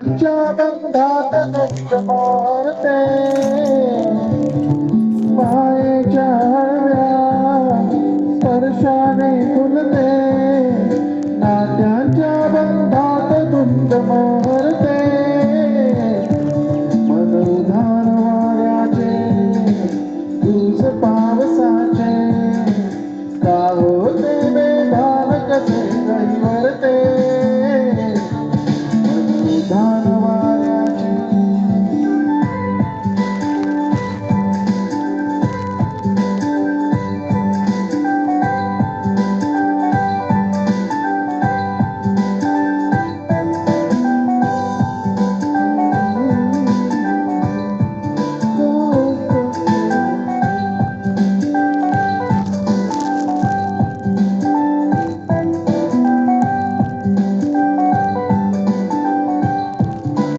तुझ्या बंधात दुःख मोरते मायेच्या हळव्या स्पर्शाने फुलते नात्याच्या बंधात दुःख मोरते मन उधार वाऱ्याचे तुझ पावसाचे का होते बेभान कसे कैवरते मन उधार